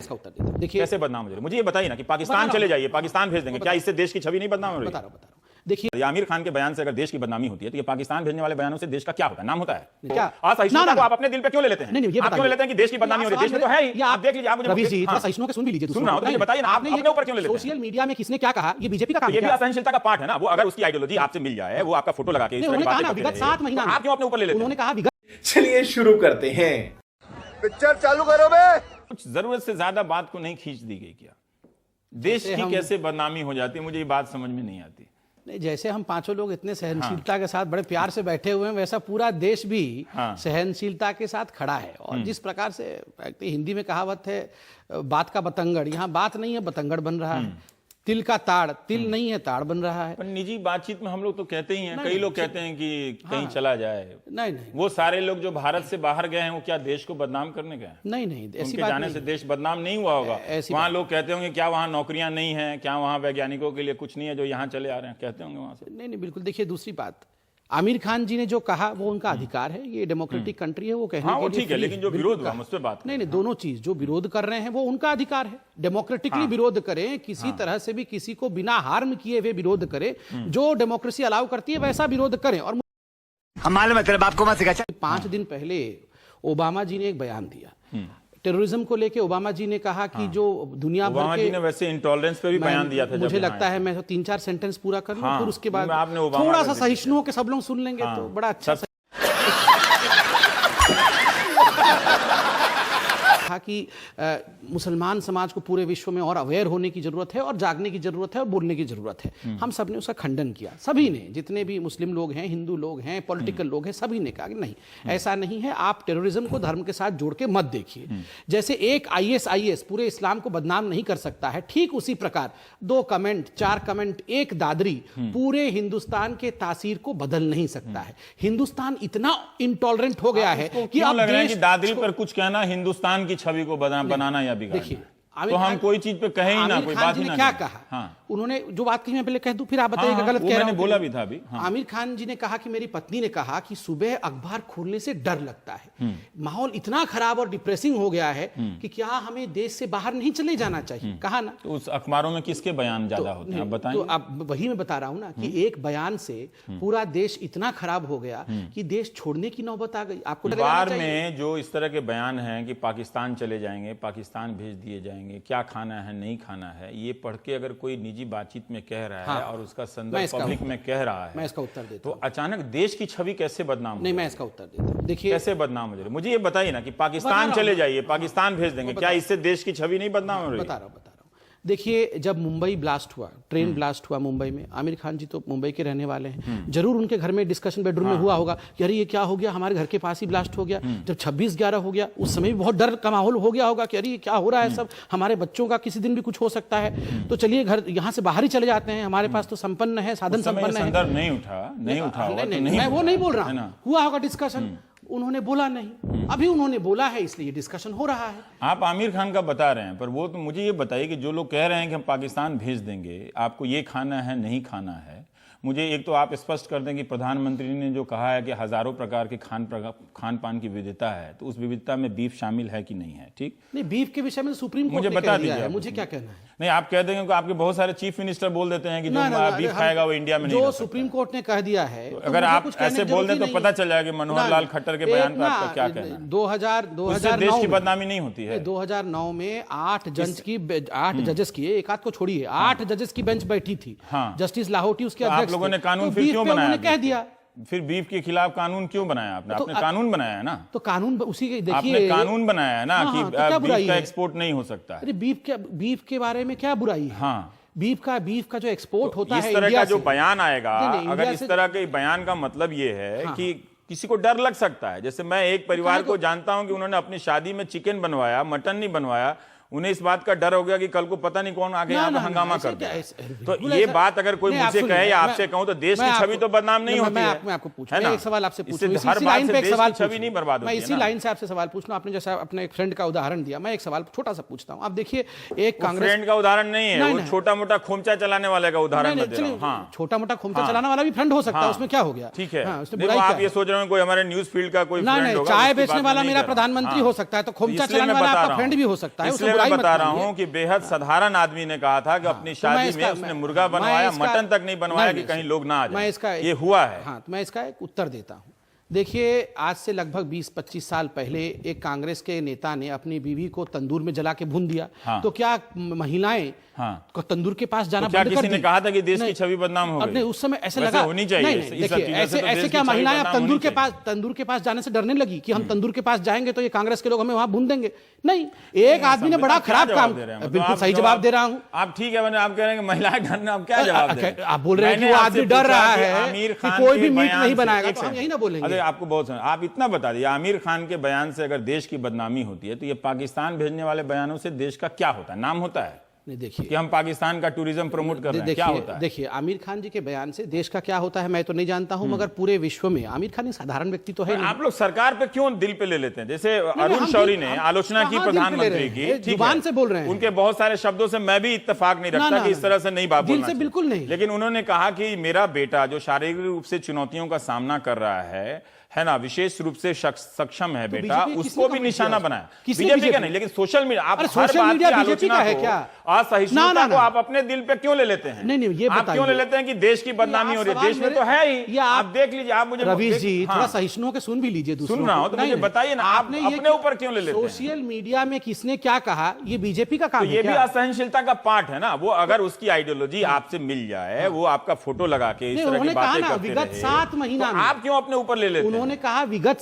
इसका उत्तर देता हूं। देखिए कैसे बदनाम हो जाए, मुझे ये बताइए ना कि पाकिस्तान चले जाइए, पाकिस्तान भेज देंगे, क्या इससे देश की छवि नहीं बदनाम हो रही? बता रहा हूं। देखिए आमिर खान के बयान से अगर देश की बदनामी होती है तो ये पाकिस्तान भेजने वाले बयानों से देश का क्या होता है, नाम होता है? क्या असहिष्णुता को आप अपने दिल पे क्यों ले लेते हैं? नहीं, ये आप क्यों ले लेते हैं कि देश की बदनामी हो रही है? देश में तो है ही, आप देख लीजिए। आप मुझे रवि जी थोड़ा सहिष्णु के सुन भी लीजिए। सुन रहा हूं, तो मुझे बताइए ना, आपने अपने ऊपर क्यों ले लेते हैं? सोशल मीडिया में किसने क्या कहा, ये बीजेपी का काम है। ये भी असहनशीलता का पार्ट है ना। वो अगर उसकी आइडियोलॉजी आपसे मिल जाए, वो आपका फोटो लगा के इस तरह की बातें करते विगत 7 महीना आप क्यों अपने ऊपर ले लेते हैं? उन्होंने कहा विगत। चलिए शुरू करते हैं। पिक्चर चालू करो बे। कुछ जरूरत से ज्यादा बात को नहीं खींच दी गई क्या? देश की कैसे बदनामी हो जाती है, मुझे ये बात समझ में नहीं आती। नहीं, जैसे हम पांचों लोग इतने सहनशीलता के साथ बड़े प्यार से बैठे हुए हैं, वैसा पूरा देश भी सहनशीलता के साथ खड़ा है। और जिस प्रकार से हिंदी में कहावत है, बात का बतंगड़, यहाँ बात नहीं है बतंगड़ बन रहा है। तिल का ताड़, तिल नहीं है ताड़ बन रहा है। पर निजी बातचीत में हम लोग तो कहते ही हैं, कई लोग कहते हैं कि कहीं चला जाए। नहीं, वो सारे लोग जो भारत से बाहर गए हैं, वो क्या देश को बदनाम करने गए? नहीं, ऐसी उनके बात जाने नहीं से देश बदनाम नहीं हुआ होगा। वहाँ लोग कहते होंगे क्या वहाँ नौकरियां नहीं है, क्या वहाँ वैज्ञानिकों के लिए कुछ नहीं है जो यहाँ चले आ रहे हैं, कहते होंगे वहाँ से। नहीं, बिल्कुल। देखिए दूसरी बात, आमिर खान जी ने जो कहा वो उनका अधिकार है, ये डेमोक्रेटिक कंट्री है, वो कहने के लिए ठीक है, लेकिन जो विरोध हुआ, मुझ पे बात नहीं, दोनों चीज, जो विरोध कर रहे हैं वो उनका अधिकार है, डेमोक्रेटिकली विरोध करें, किसी तरह से भी किसी को बिना हार्म किए हुए विरोध करें, जो डेमोक्रेसी अलाउ करती है वैसा विरोध करें। और हम मालूम है तेरे बाप को मत सिखा। 5 दिन पहले ओबामा जी ने एक बयान दिया टेररिज्म को लेके। ओबामा जी ने कहा कि जो दुनिया भर के, ओबामा जी ने वैसे इंटॉलरेंस पे भी बयान दिया था। मुझे लगता है मैं 3-4 सेंटेंस पूरा कर लूं, फिर उसके बाद थोड़ा सा सहिष्णुओं के सब लोग सुन लेंगे तो बड़ा अच्छा कि मुसलमान समाज को पूरे विश्व में और अवेयर होने की जरूरत है, और जागने की जरूरत है, और बोलने की जरूरत है। हम सब ने उसका खंडन किया, सभी ने, जितने भी मुस्लिम लोग हैं, हिंदू लोग हैं, पॉलिटिकल लोग हैं, सभी ने कहा कि नहीं, ऐसा नहीं है, आप टेररिज्म को धर्म के साथ जोड़ के मत देखिए। जैसे एक ISIS पूरे इस्लाम को बदनाम नहीं कर सकता है, ठीक उसी प्रकार 2 कमेंट, 4 कमेंट, एक दादरी पूरे हिंदुस्तान के तासीर को बदल नहीं सकता है। हिंदुस्तान इतना इंटॉलरेंट हो गया है कि अब दादरी पर कुछ कहना हिंदुस्तान की छवि को बनाना या बिगाड़ना, तो हम कोई चीज पे कहे ही ना, कोई बात ही ना। क्या कहा उन्होंने, जो बात कही मैं पहले कह दूं, फिर आप बताइएगा गलत कह रहा हूं। बोला भी था अभी। आमिर खान जी ने कहा कि मेरी पत्नी ने कहा कि सुबह अखबार खोलने से डर लगता है, माहौल इतना खराब और डिप्रेसिंग हो गया है कि क्या हमें देश से बाहर नहीं चले जाना चाहिए। कहा ना, तो उस अखबारों में किसके बयान ज्यादा होते हैं, आप बताएं। तो अब वही मैं बता रहा हूं ना कि एक बयान से पूरा देश इतना खराब हो गया कि देश छोड़ने की नौबत आ गई। आपको अखबार में जो इस तरह के बयान हैं कि पाकिस्तान चले जाएंगे, पाकिस्तान भेज दिए जाएंगे, क्या खाना है नहीं खाना है, ये पढ़ के अगर कोई निजी बातचीत में कह रहा है और उसका संदर्भ पब्लिक में कह रहा है, मैं इसका उत्तर देता तो अचानक देश की छवि कैसे बदनाम? नहीं, मैं इसका उत्तर देता हूं। देखिए कैसे बदनाम हो जाए, मुझे ये बताइए ना कि पाकिस्तान चले जाइए, पाकिस्तान भेज देंगे, क्या इससे देश की छवि नहीं बदनाम हो रही? बता रहा हूं। देखिए, जब मुंबई ब्लास्ट हुआ, ट्रेन ब्लास्ट हुआ मुंबई में, आमिर खान जी तो मुंबई के रहने वाले हैं, जरूर उनके घर में डिस्कशन बेडरूम में हुआ होगा कि अरे ये क्या हो गया, हमारे घर के पास ही ब्लास्ट हो गया। जब 26/11 हो गया, उस समय भी बहुत डर का माहौल हो गया होगा कि अरे ये क्या हो रहा है, सब हमारे बच्चों का किसी दिन भी कुछ हो सकता है, तो चलिए घर यहाँ से बाहर ही चले जाते हैं, हमारे पास तो संपन्न है, साधन संपन्न है। नहीं उठा मैं वो नहीं बोल रहा, हुआ होगा डिस्कशन, उन्होंने बोला नहीं, अभी उन्होंने बोला है इसलिए डिस्कशन हो रहा है। आप आमिर खान का बता रहे हैं, पर वो तो मुझे ये बताइए कि जो लोग कह रहे हैं कि हम पाकिस्तान भेज देंगे, आपको ये खाना है नहीं खाना है, मुझे एक तो आप स्पष्ट कर दें कि प्रधानमंत्री ने जो कहा है कि हजारों प्रकार के खान पान की विविधता है, तो उस विविधता में बीफ शामिल है कि नहीं है? ठीक नहीं, बीफ के विषय में सुप्रीम कोर्ट मुझे बता दीजिए, मुझे क्या कहना है? नहीं, आप कह देंगे कि आपके बहुत सारे चीफ मिनिस्टर बोल देते हैं कि जो बीफ खाएगा वो इंडिया में नहीं जो सुप्रीम कोर्ट ने कह दिया है, अगर आप ऐसे बोल दें तो पता चल जाएगा मनोहर लाल खट्टर के बयान पर आपका क्या कहना है? 2009 देश की बदनामी नहीं होती है। 2009 में 8 जजेस की, एक आध को छोड़िए, 8 जजेस की बेंच बैठी थी, जस्टिस लाहौटी उसके अध्यक्ष। आप लोगों ने कानून फिर क्यों बनाया? कह दिया, फिर बीफ के खिलाफ कानून क्यों बनाया आपने? आपने कानून बनाया है ना, तो कानून उसी के, देखिए आपने कानून बनाया है ना कि बीफ का एक्सपोर्ट नहीं हो सकता है। अरे बीफ के बारे में क्या बुराई है? हाँ, बीफ का जो एक्सपोर्ट होता है, इस तरह का जो बयान आएगा, अगर इस तरह के बयान का मतलब ये है कि किसी को डर लग सकता है, जैसे मैं एक परिवार को जानता हूं कि उन्होंने अपनी शादी में चिकन बनवाया, मटन नहीं बनवाया, उन्हें इस बात का डर हो गया कि कल को पता नहीं कौन आगे यहाँ पे हंगामा कर दे। तो ये बात अगर कोई मुझे कहे या आपसे कहूं तो देश की छवि तो बदनाम नहीं होती है। मैं आपको पूछूं, एक सवाल आपसे पूछूं, छवि नहीं बर्बाद होती है। मैं इसी लाइन से आपसे सवाल पूछना, आपने जैसा अपने एक फ्रेंड का उदाहरण दिया, मैं एक सवाल छोटा सा पूछता हूं। आप देखिए, एक कांग्रेस फ्रेंड का उदाहरण नहीं है, वो छोटा मोटा खोमचा चलाने वाले का उदाहरण दे रहा हूं। छोटा मोटा खोमचा चलाने वाला भी फ्रेंड हो सकता है, उसमें क्या हो गया? ठीक है, आप ये सोच रहे हो कोई हमारे न्यूज फील्ड का कोई चाय बेचने वाला मेरा प्रधानमंत्री हो सकता है, तो खोमचा चलाने वाला आपका फ्रेंड भी हो सकता है, उसमें मैं बुराई बता मत रहा मानिए। हूं कि बेहद साधारण आदमी ने कहा था कि अपनी शादी में उसने मुर्गा बनवाया, मटन तक नहीं बनवाया कि कहीं लोग ना आ जाए। ये हुआ है। हाँ, तो मैं इसका एक उत्तर देता हूं। देखिए, आज से लगभग 20-25 साल पहले एक कांग्रेस के नेता ने अपनी बीवी को तंदूर में जला के भून दिया। हाँ। तो क्या महिलाएं को तंदूर के पास जाना तो क्या बंद कर किसी दी? ने कहा था कि देश की छवि बदनाम हो गई? नहीं, उस समय ऐसे वैसे लगा होनी चाहिए। नहीं, इस सब देखिए, चीजों से तो देश ऐसे की क्या छवि महिलाएं अब बदनाम होनी तंदूर के पास जाने से डरने लगी कि हम तंदूर के पास जाएंगे तो ये कांग्रेस के लोग हमें वहां भून देंगे? नहीं, एक आदमी ने बड़ा खराब काम, बिल्कुल सही जवाब दे रहा हूं। आप ठीक है, आप कह रहे हैं कि महिलाएं डरना, आप क्या जवाब दे रहे हैं? आप बोल रहे हैं कि वो आदमी डर रहा है कि कोई भी मीट नहीं बनाएगा, तो हम यही ना बोलेंगे। अरे आपको बहुत सुना, आप इतना बता दीजिए, आमिर खान के बयान से अगर देश की बदनामी होती है तो ये पाकिस्तान भेजने वाले बयानों से देश का क्या होता है? नाम होता है नहीं, देखिए कि हम पाकिस्तान का टूरिज्म प्रमोट कर रहे हैं, क्या होता है? देखिए, आमिर खान जी के बयान से देश का क्या होता है मैं तो नहीं जानता हूं, मगर पूरे विश्व में आमिर खान एक साधारण व्यक्ति तो है नहीं। आप लोग सरकार पे क्यों दिल पे ले लेते हैं? जैसे अरुण शौरी ने आलोचना की प्रधानमंत्री की, ठीक जुबान से बोल रहे हैं, उनके बहुत सारे शब्दों से मैं भी इत्तेफाक नहीं रखता कि इस तरह से नहीं बात बोलना चाहिए, बिल्कुल नहीं। लेकिन उन्होंने कहा कि मेरा बेटा जो शारीरिक रूप से चुनौतियों का सामना कर रहा है ना, विशेष रूप से सक्षम है बेटा, उसको भी निशाना बनाया। बीजेपी का नहीं, लेकिन सोशल मीडिया, आप हर बात की आलोचना को, असहिष्णुता को आप अपने दिल पे क्यों ले लेते हैं? नहीं, ये आप क्यों ले लेते हैं कि देश की बदनामी हो रही है? देश में तो है ही, आप देख लीजिए। आप मुझे रवीश जी थोड़ा सहिष्णु के सुन भी लीजिए, सुन रहा हूं तो मुझे बताइए ना, आप अपने ऊपर क्यों ले लेते हैं? सोशल मीडिया में किसने क्या कहा, ये बीजेपी का काम है? ये भी असहनशीलता का पार्ट है ना। वो अगर उसकी आइडियोलॉजी आपसे मिल जाए, वो आपका फोटो लगा के इस तरह की बातें करते रहे, 7 महीना आप क्यों अपने ऊपर ले लेते हैं? उन्होंने कहा विगत